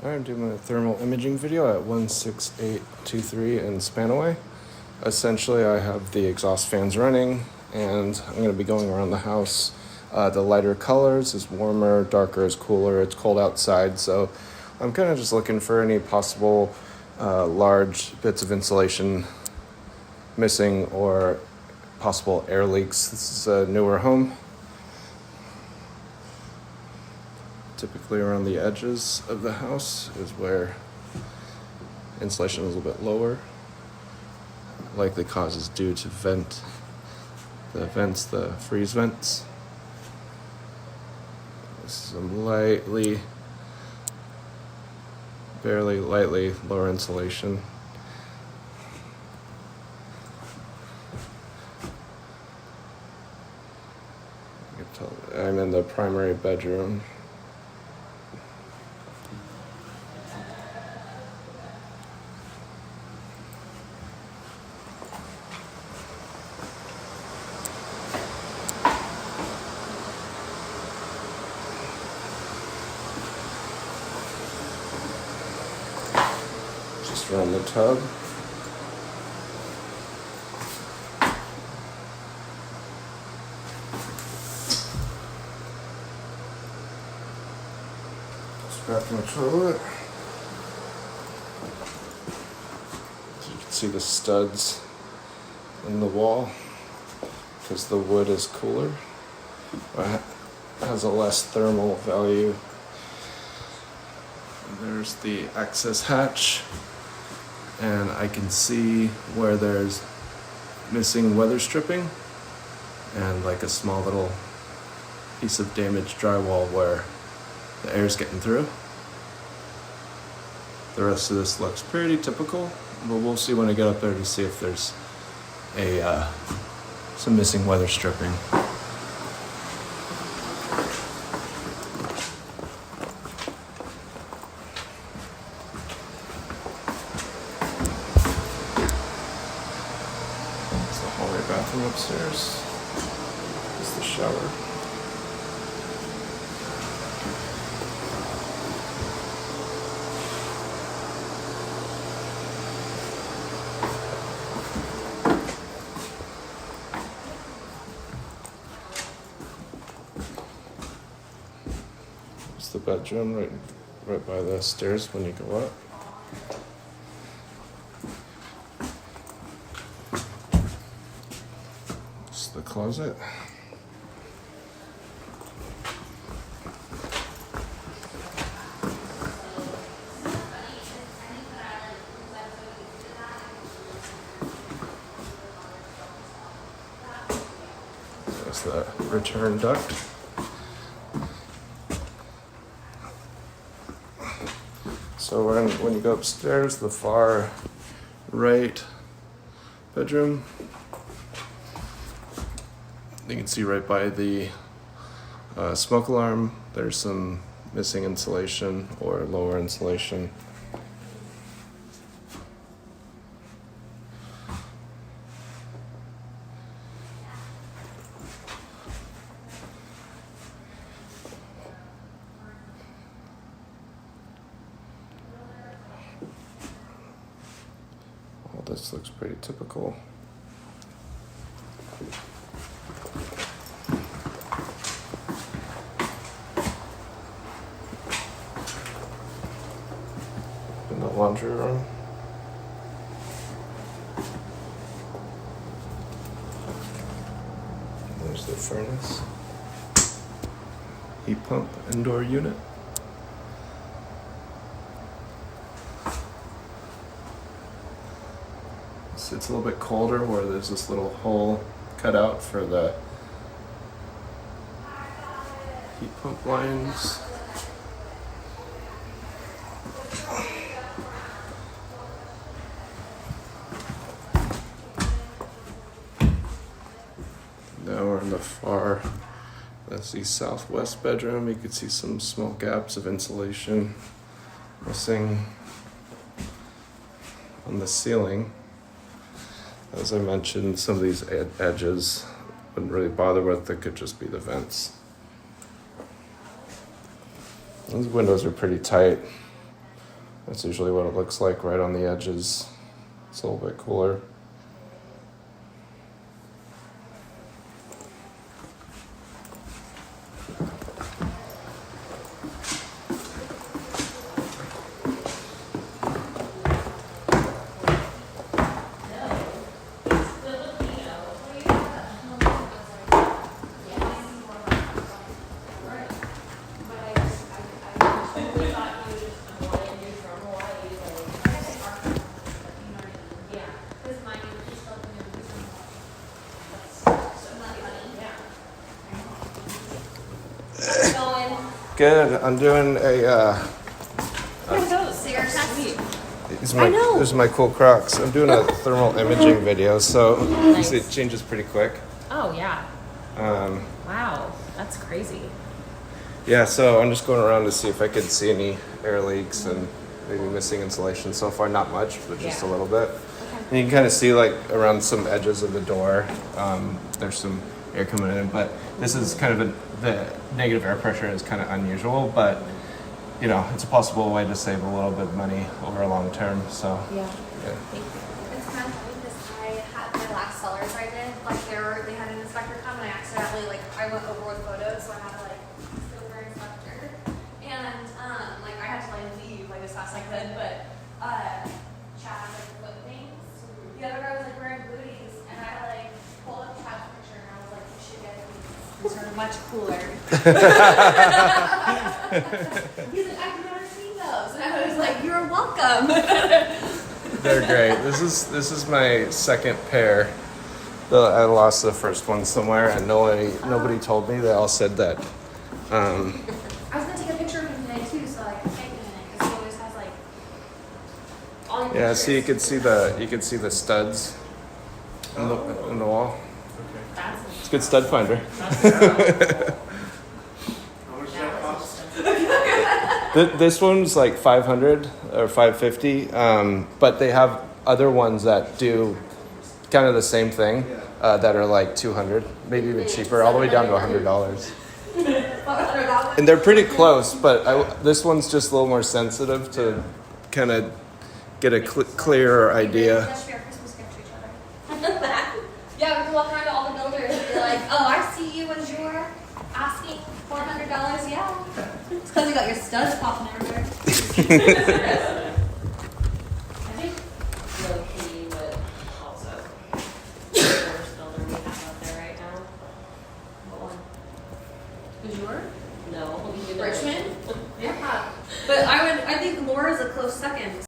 I'm doing a thermal imaging video at 16823 in Spanaway. Essentially, I have the exhaust fans running, and I'm going to be going around the house. The lighter colors is warmer, darker is cooler. It's cold outside, so I'm kind of just looking for any possible large bits of insulation missing or possible air leaks. This is a newer home. Typically around the edges of the house is where insulation is a little bit lower. Likely causes due to the freeze vents. This is some barely lightly lower insulation. You can tell I'm in the primary bedroom. Just around the tub. Just back in the toilet. So you can see the studs in the wall because the wood is cooler. It has a less thermal value. There's the access hatch, and I can see where there's missing weather stripping and like a small little piece of damaged drywall where the air's getting through. The rest of this looks pretty typical, but we'll see when I get up there to see if there's some missing weather stripping. Hallway bathroom upstairs. This is the shower. It's the bedroom right by the stairs when you go up. The closet. There's the return duct. So when you go upstairs, the far right bedroom, you can see right by the smoke alarm, there's some missing insulation or lower insulation. All this looks pretty typical. In the laundry room. There's the furnace. Heat pump, indoor unit. So it's a little bit colder where there's this little hole cut out for the heat pump lines. Now we're in the that's the southwest bedroom. You can see some small gaps of insulation missing on the ceiling. As I mentioned, some of these edges wouldn't really bother with. It could just be the vents. These windows are pretty tight. That's usually what it looks like right on the edges. It's a little bit cooler. Good. I'm doing a. These are my cool Crocs. I'm doing a thermal imaging video, so Nice. it changes pretty quick. Oh yeah. Wow, that's crazy. Yeah, so I'm just going around to see if I could see any air leaks and maybe missing insulation. So far, not much, but just a little bit. And you can kind of see like around some edges of the door, there's some air coming in. But this is kind of the negative air pressure is kind of unusual, but you know, it's a possible way to save a little bit of money over a long term. So Yeah. It's kind of funny because I had my last sellers I did, like they had an inspector come and I accidentally, I went over with photos, so I had to go for an inspector. And I had to leave as fast as I could, but Chad had foot things. The other guy was wearing booties and I pulled up Chad's picture and I was like, you should get these. These are much cooler. He's like, I've never seen those. And I was like, you're welcome. they're great. This is my second pair. I lost the first one somewhere, and nobody told me. They all said that. I was gonna take a picture of him today too, so I can tag him in it because he always has all your Yeah, pictures. so you could see the studs in the wall. It's a good stud finder. This one's like 500 or 550, but they have other ones that do kind of the same thing that are like 200, maybe even cheaper, all the way down to $100. And they're pretty close, but this one's just a little more sensitive to kind of get a clearer idea. That should be our Christmas gift to each other. Yeah, we can walk around to all the builders and be like, oh, I see you and you're asking $400. Yeah. It's because you got your studs popping everywhere. I think low key would also be the worst builder we have out there right now. What one? Is yours? No. Richmond? Yeah. But I think Laura's a close second.